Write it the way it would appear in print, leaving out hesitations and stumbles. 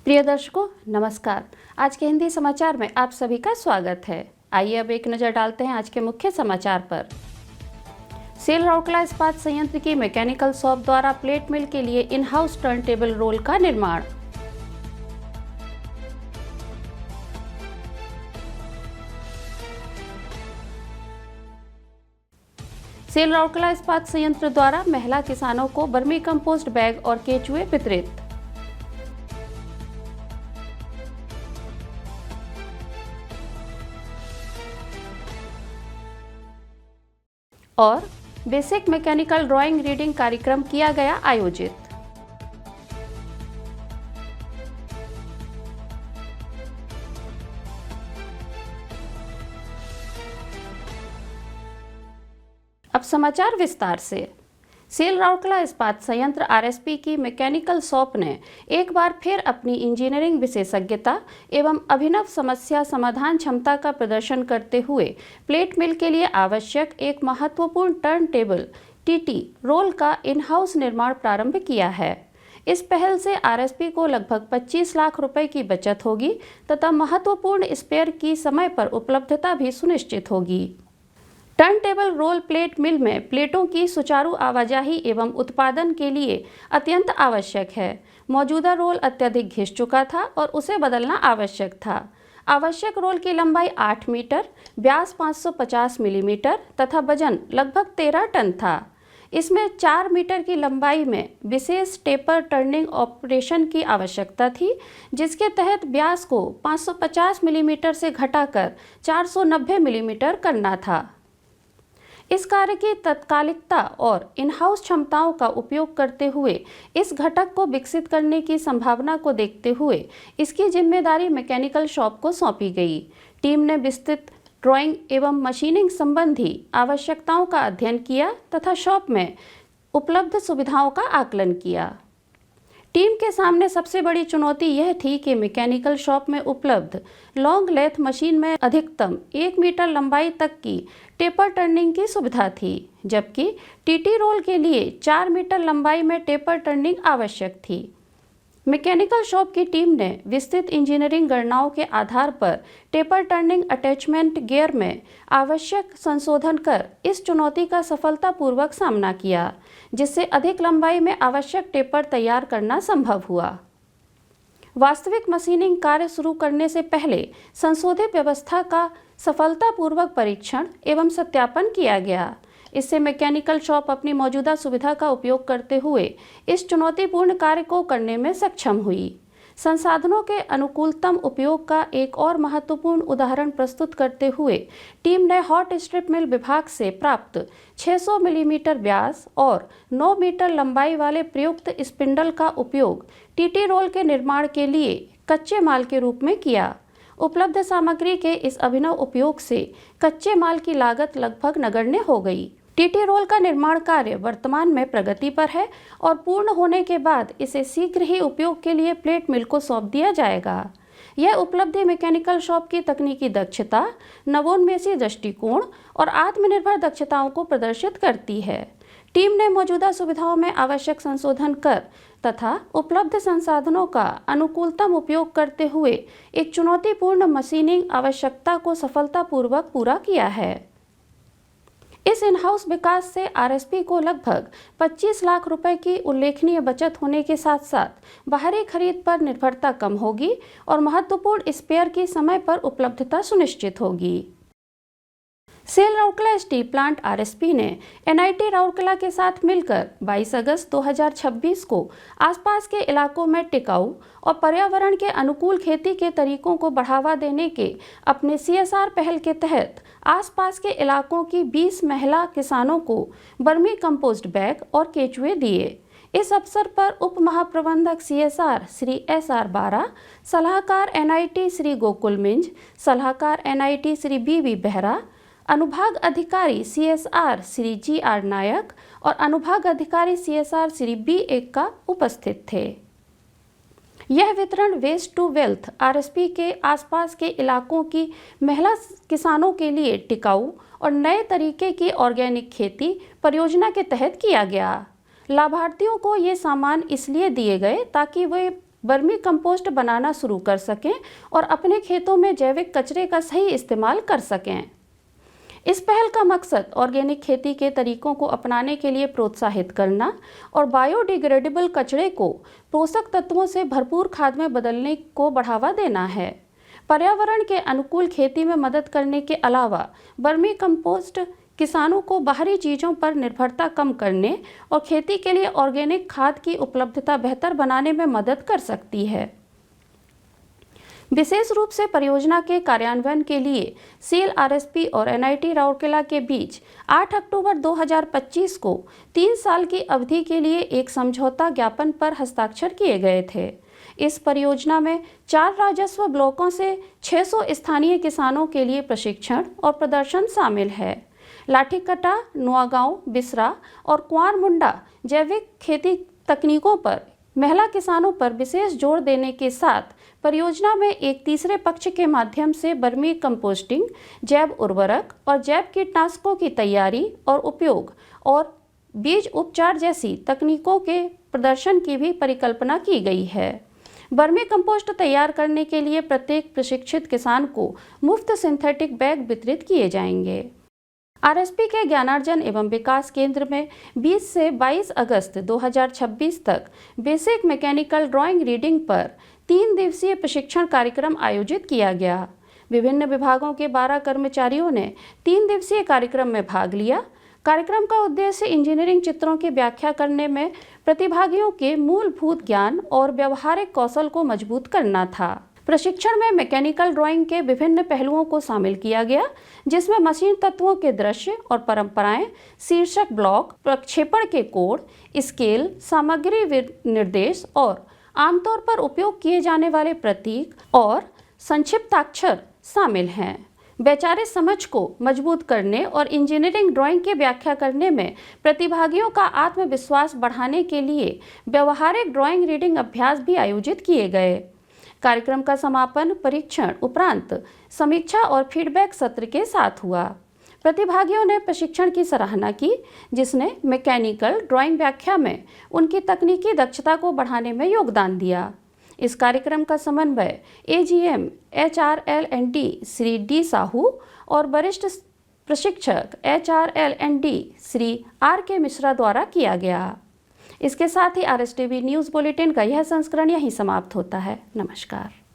प्रिय दर्शकों नमस्कार। आज के हिंदी समाचार में आप सभी का स्वागत है। आइए अब एक नजर डालते हैं आज के मुख्य समाचार पर। सेल राउरकेला इस्पात संयंत्र की मैकेनिकल शॉप द्वारा प्लेट मिल के लिए in house turn table roll का निर्माण। सेल राउरकेला इस्पात संयंत्र द्वारा महिला किसानों को वर्मी कंपोस्ट बैग और केचुए वितरित। और बेसिक मैकेनिकल ड्राइंग रीडिंग कार्यक्रम किया गया आयोजित। अब समाचार विस्तार से। सेल राउरकेला इस्पात संयंत्र आरएसपी की मैकेनिकल शॉप ने एक बार फिर अपनी इंजीनियरिंग विशेषज्ञता एवं अभिनव समस्या समाधान क्षमता का प्रदर्शन करते हुए प्लेट मिल के लिए आवश्यक एक महत्वपूर्ण टर्न टेबल टीटी रोल का इन हाउस निर्माण प्रारंभ किया है। इस पहल से आरएसपी को लगभग 25 लाख रुपए की बचत होगी तथा महत्वपूर्ण स्पेयर की समय पर उपलब्धता भी सुनिश्चित होगी। टर्न टेबल रोल प्लेट मिल में प्लेटों की सुचारू आवाजाही एवं उत्पादन के लिए अत्यंत आवश्यक है। मौजूदा रोल अत्यधिक घिस चुका था और उसे बदलना आवश्यक था। आवश्यक रोल की लंबाई 8 मीटर, व्यास 550 मिलीमीटर तथा वजन लगभग 13 टन था। इसमें 4 मीटर की लंबाई में विशेष टेपर टर्निंग ऑपरेशन की आवश्यकता थी, जिसके तहत व्यास को 550 मिलीमीटर से घटाकर 490 मिलीमीटर करना था। इस कार्य की तत्कालिकता और इन हाउस क्षमताओं का उपयोग करते हुए इस घटक को विकसित करने की संभावना को देखते हुए इसकी जिम्मेदारी मैकेनिकल शॉप को सौंपी गई। टीम ने विस्तृत ड्राइंग एवं मशीनिंग संबंधी आवश्यकताओं का अध्ययन किया तथा शॉप में उपलब्ध सुविधाओं का आकलन किया। टीम के सामने सबसे बड़ी चुनौती यह थी कि मैकेनिकल शॉप में उपलब्ध लॉन्ग लेथ मशीन में अधिकतम 1 मीटर लंबाई तक की टेपर टर्निंग की सुविधा थी, जबकि टीटी रोल के लिए 4 मीटर लंबाई में टेपर टर्निंग आवश्यक थी। मैकेनिकल शॉप की टीम ने विस्तृत इंजीनियरिंग गणनाओं के आधार पर टेपर टर्निंग अटैचमेंट गियर में आवश्यक संशोधन कर इस चुनौती का सफलतापूर्वक सामना किया, जिससे अधिक लंबाई में आवश्यक टेपर तैयार करना संभव हुआ। वास्तविक मशीनिंग कार्य शुरू करने से पहले संशोधित व्यवस्था का सफलतापूर्वक परीक्षण एवं सत्यापन किया गया। इससे मैकेनिकल शॉप अपनी मौजूदा सुविधा का उपयोग करते हुए इस चुनौतीपूर्ण कार्य को करने में सक्षम हुई। संसाधनों के अनुकूलतम उपयोग का एक और महत्वपूर्ण उदाहरण प्रस्तुत करते हुए टीम ने हॉट स्ट्रिप मिल विभाग से प्राप्त 600 मिलीमीटर व्यास और 9 मीटर लंबाई वाले प्रयुक्त स्पिंडल का उपयोग टीटी रोल के निर्माण के लिए कच्चे माल के रूप में किया। उपलब्ध सामग्री के इस अभिनव उपयोग से कच्चे माल की लागत लगभग नगण्य हो गई। टीटी रोल का निर्माण कार्य वर्तमान में प्रगति पर है और पूर्ण होने के बाद इसे शीघ्र ही उपयोग के लिए प्लेट मिल को सौंप दिया जाएगा। यह उपलब्धि मैकेनिकल शॉप की तकनीकी दक्षता, नवोन्मेषी दृष्टिकोण और आत्मनिर्भर दक्षताओं को प्रदर्शित करती है। टीम ने मौजूदा सुविधाओं में आवश्यक संशोधन कर तथा उपलब्ध संसाधनों का अनुकूलतम उपयोग करते हुए एक चुनौतीपूर्ण मशीनिंग आवश्यकता को सफलतापूर्वक पूरा किया है। इस इन हाउस विकास से आरएसपी को लगभग 25 लाख रुपए की उल्लेखनीय बचत होने के साथ साथ बाहरी खरीद पर निर्भरता कम होगी और महत्वपूर्ण स्पेयर की समय पर उपलब्धता सुनिश्चित होगी। SAIL Rourkela steel plant RSP ने एनआईटी राउरकेला के साथ मिलकर 22 अगस्त 2026 को आसपास के इलाकों में टिकाऊ और पर्यावरण के अनुकूल खेती के तरीकों को बढ़ावा देने के अपने सीएसआर पहल के तहत आसपास के इलाकों की 20 महिला किसानों को वर्मी कंपोस्ट बैग और केचुए दिए। इस अवसर पर उप महाप्रबंधक सीएसआर श्री SR बारा, सलाहकार एनआईटी श्री गोकुल मिंज, सलाहकार एनआईटी श्री BB बेहरा, अनुभाग अधिकारी सीएसआर श्री GR नायक और अनुभाग अधिकारी सीएसआर श्री B1 का उपस्थित थे। यह वितरण वेस्ट टू वेल्थ आरएसपी के आसपास के इलाकों की महिला किसानों के लिए टिकाऊ और नए तरीके की ऑर्गेनिक खेती परियोजना के तहत किया गया। लाभार्थियों को ये सामान इसलिए दिए गए ताकि वे वर्मी कंपोस्ट बनाना शुरू कर सकें और अपने खेतों में जैविक कचरे का सही इस्तेमाल कर सकें। इस पहल का मकसद ऑर्गेनिक खेती के तरीकों को अपनाने के लिए प्रोत्साहित करना और बायोडिग्रेडेबल कचरे को पोषक तत्वों से भरपूर खाद में बदलने को बढ़ावा देना है। पर्यावरण के अनुकूल खेती में मदद करने के अलावा वर्मी कंपोस्ट किसानों को बाहरी चीज़ों पर निर्भरता कम करने और खेती के लिए ऑर्गेनिक खाद की उपलब्धता बेहतर बनाने में मदद कर सकती है। विशेष रूप से परियोजना के कार्यान्वयन के लिए सेल आरएसपी और एनआईटी राउरकेला के बीच 8 अक्टूबर 2025 को 3 साल की अवधि के लिए एक समझौता ज्ञापन पर हस्ताक्षर किए गए थे। इस परियोजना में 4 राजस्व ब्लॉकों से 600 स्थानीय किसानों के लिए प्रशिक्षण और प्रदर्शन शामिल है। लाठीकटा, नुआगांव, बिसरा और कुंवर मुंडा जैविक खेती तकनीकों पर महिला किसानों पर विशेष जोर देने के साथ परियोजना में एक तीसरे पक्ष के माध्यम से वर्मी कंपोस्टिंग, जैव उर्वरक और जैव कीटनाशकों की तैयारी और उपयोग और बीज उपचार जैसी तकनीकों के प्रदर्शन की भी परिकल्पना की गई है। वर्मी कंपोस्ट तैयार करने के लिए प्रत्येक प्रशिक्षित किसान को मुफ्त सिंथेटिक बैग वितरित किए जाएंगे। आरएसपी के ज्ञानार्जन एवं विकास केंद्र में 20 से 22 अगस्त 2026 तक बेसिक मैकेनिकल ड्राइंग रीडिंग पर 3 दिवसीय प्रशिक्षण कार्यक्रम आयोजित किया गया। विभिन्न विभागों के 12 कर्मचारियों ने 3 दिवसीय कार्यक्रम में भाग लिया। कार्यक्रम का उद्देश्य इंजीनियरिंग चित्रों की व्याख्या करने में प्रतिभागियों के मूलभूत ज्ञान और व्यवहारिक कौशल को मजबूत करना था। प्रशिक्षण में मैकेनिकल ड्राइंग के विभिन्न पहलुओं को शामिल किया गया, जिसमें मशीन तत्वों के दृश्य और परंपराएं, शीर्षक ब्लॉक, प्रक्षेपण के कोड, स्केल, सामग्री निर्देश और आमतौर पर उपयोग किए जाने वाले प्रतीक और संक्षिप्ताक्षर शामिल हैं। वैचारिक समझ को मजबूत करने और इंजीनियरिंग ड्राइंग की व्याख्या करने में प्रतिभागियों का आत्मविश्वास बढ़ाने के लिए व्यवहारिक ड्राइंग रीडिंग अभ्यास भी आयोजित किए गए। कार्यक्रम का समापन परीक्षण उपरांत समीक्षा और फीडबैक सत्र के साथ हुआ। प्रतिभागियों ने प्रशिक्षण की सराहना की, जिसने मैकेनिकल ड्राइंग व्याख्या में उनकी तकनीकी दक्षता को बढ़ाने में योगदान दिया। इस कार्यक्रम का समन्वय एजीएम एचआरएल&डी श्री डी साहू और वरिष्ठ प्रशिक्षक एचआरएल&डी श्री आर.के. मिश्रा द्वारा किया गया। इसके साथ ही आरएसटीवी न्यूज़ बुलेटिन का यह संस्करण यहीं समाप्त होता है। नमस्कार।